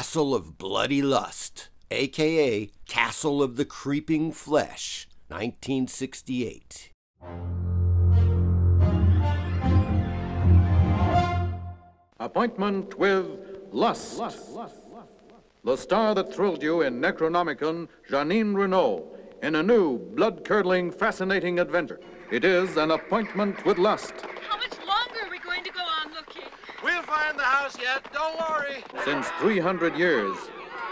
Castle of Bloody Lust, a.k.a. Castle of the Creeping Flesh, 1968. Appointment with Lust. The star that thrilled you in Necronomicon, Janine Reynaud, in a new, blood-curdling, fascinating adventure. It is An Appointment with Lust. How much longer are we going to go on looking? We'll find the house yet, don't worry. Since 300 years,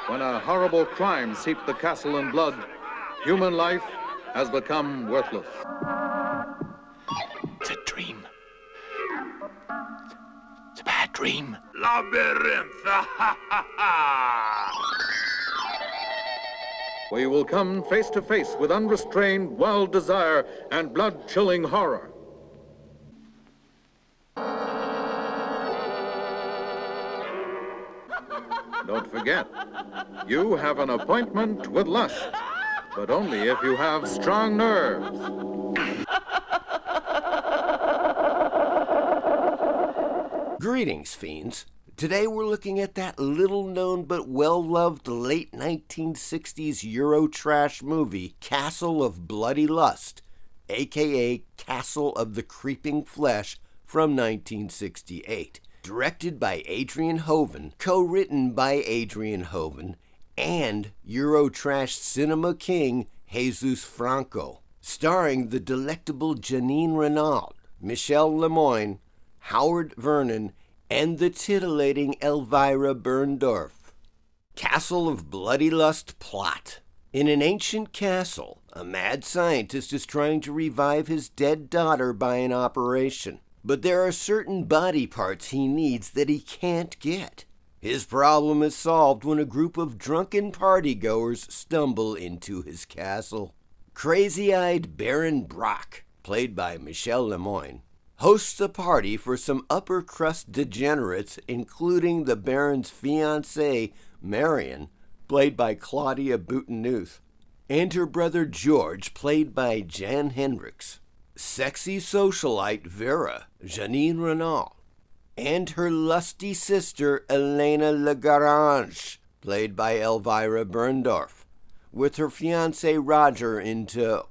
when a horrible crime seeped the castle in blood, human life has become worthless. It's a dream. It's a bad dream. Labyrinth! Where you will come face to face with unrestrained, wild desire and blood-chilling horror. Don't forget, you have an appointment with lust, but only if you have strong nerves. Greetings, fiends. Today we're looking at that little-known but well-loved late 1960s Eurotrash movie, Castle of Bloody Lust, a.k.a. Castle of the Creeping Flesh, from 1968. Directed by Adrian Hoven, co-written by Adrian Hoven, and Eurotrash cinema king Jesus Franco. Starring the delectable Janine Reynaud, Michelle Lemoyne, Howard Vernon, and the titillating Elvira Berndorff. Castle of Bloody Lust plot. In an ancient castle, a mad scientist is trying to revive his dead daughter by an operation. But there are certain body parts he needs that he can't get. His problem is solved when a group of drunken partygoers stumble into his castle. Crazy-eyed Baron Brock, played by Michelle Lemoyne, hosts a party for some upper-crust degenerates, including the Baron's fiancée, Marion, played by Claudia Boutenuth, and her brother George, played by Jan Hendricks, sexy socialite Vera, Janine Reynaud, and her lusty sister Elena Lagrange, played by Elvira Berndorff, with her fiancé Roger in tow.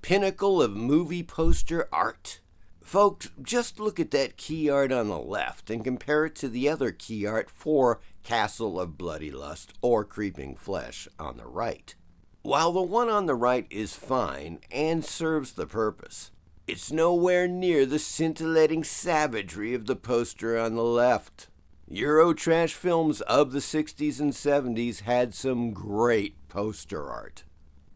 Pinnacle of movie poster art. Folks, just look at that key art on the left and compare it to the other key art for Castle of Bloody Lust or Creeping Flesh on the right. While the one on the right is fine and serves the purpose, it's nowhere near the scintillating savagery of the poster on the left. Eurotrash films of the 60s and 70s had some great poster art.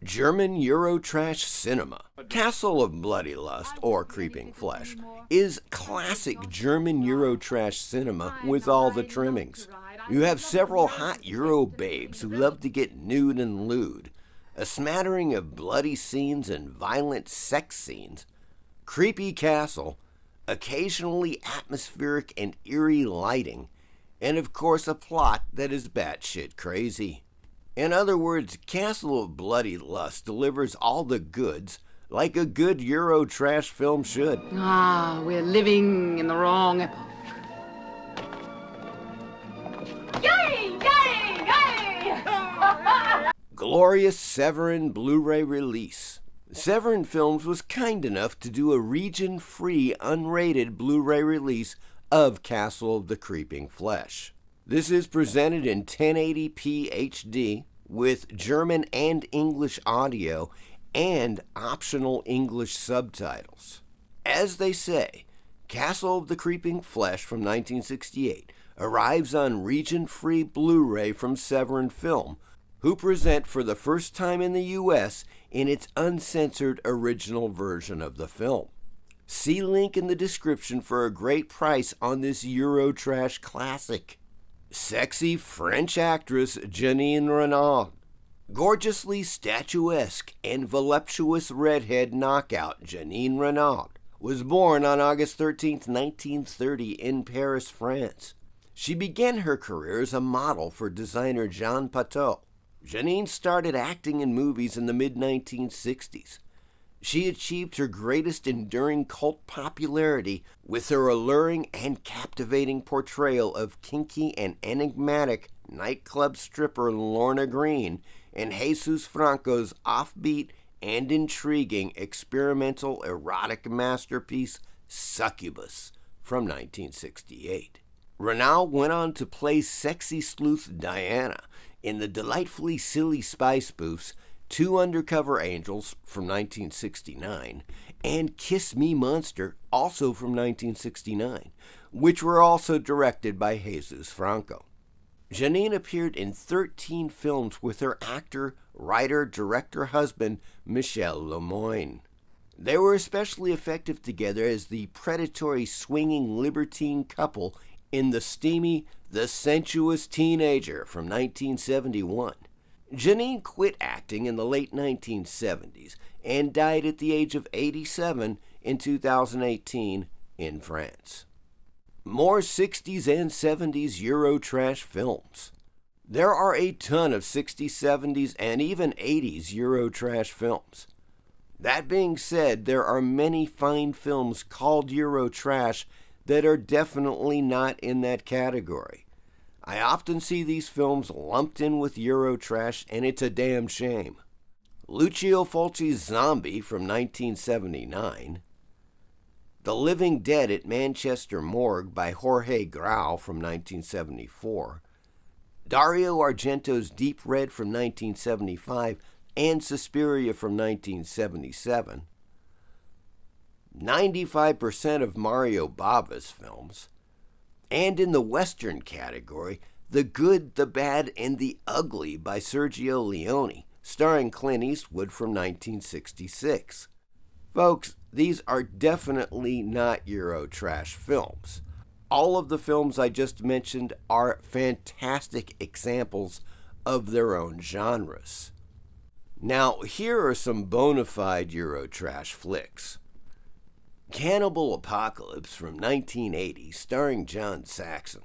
German Eurotrash cinema. Castle of Bloody Lust, or Creeping Flesh, is classic German Eurotrash cinema with all the trimmings. You have several hot Euro babes who love to get nude and lewd, a smattering of bloody scenes and violent sex scenes, creepy castle, occasionally atmospheric and eerie lighting, and of course a plot that is batshit crazy. In other words, Castle of Bloody Lust delivers all the goods like a good Eurotrash film should. Ah, we're living in the wrong epoch. Yay! Yay! Yay! Glorious SEVERIN Blu-ray release. SEVERIN Films was kind enough to do a region-free, unrated Blu-ray release of Castle of the Creeping Flesh. This is presented in 1080p HD with German and English audio and optional English subtitles. As they say, Castle of the Creeping Flesh from 1968 arrives on region-free Blu-ray from SEVERIN Film, who present for the first time in the U.S. in its uncensored original version of the film. See link in the description for a great price on this Eurotrash classic. Sexy French actress Janine Reynaud. Gorgeously statuesque and voluptuous redhead knockout Janine Reynaud was born on August 13, 1930 in Paris, France. She began her career as a model for designer Jean Pateau. Janine started acting in movies in the mid-1960s. She achieved her greatest enduring cult popularity with her alluring and captivating portrayal of kinky and enigmatic nightclub stripper Lorna Green in Jesus Franco's offbeat and intriguing experimental erotic masterpiece Succubus from 1968. Reynaud went on to play sexy sleuth Diana in the delightfully silly spy spoofs Two Undercover Angels from 1969 and Kiss Me Monster, also from 1969, which were also directed by Jesus Franco. Janine appeared in 13 films with her actor, writer, director husband, Michel Lemoyne. They were especially effective together as the predatory swinging libertine couple in the steamy The Sensuous Teenager from 1971. Janine quit acting in the late 1970s and died at the age of 87 in 2018 in France. More 60s and 70s Eurotrash films. There are a ton of 60s, 70s, and even 80s Eurotrash films. That being said, there are many fine films called Eurotrash that are definitely not in that category. I often see these films lumped in with Eurotrash, and it's a damn shame. Lucio Fulci's Zombie from 1979, The Living Dead at Manchester Morgue by Jorge Grau from 1974, Dario Argento's Deep Red from 1975 and Suspiria from 1977, 95% of Mario Bava's films, and in the Western category, The Good, the Bad, and the Ugly by Sergio Leone, starring Clint Eastwood from 1966. Folks, these are definitely not Eurotrash films. All of the films I just mentioned are fantastic examples of their own genres. Now, here are some bona fide Eurotrash flicks. Cannibal Apocalypse from 1980, starring John Saxon.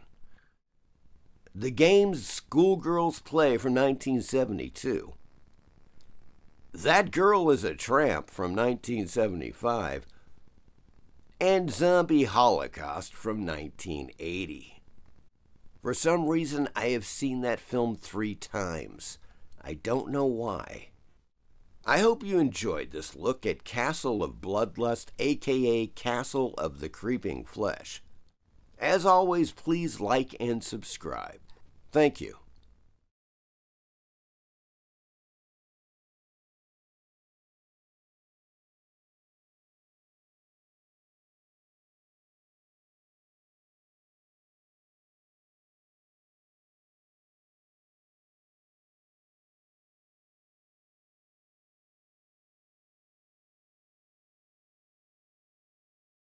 The Game's Schoolgirls Play from 1972. That Girl is a Tramp from 1975. And Zombie Holocaust from 1980. For some reason, I have seen that film 3 times. I don't know why. I hope you enjoyed this look at Castle of Bloodlust, aka Castle of the Creeping Flesh. As always, please like and subscribe. Thank you.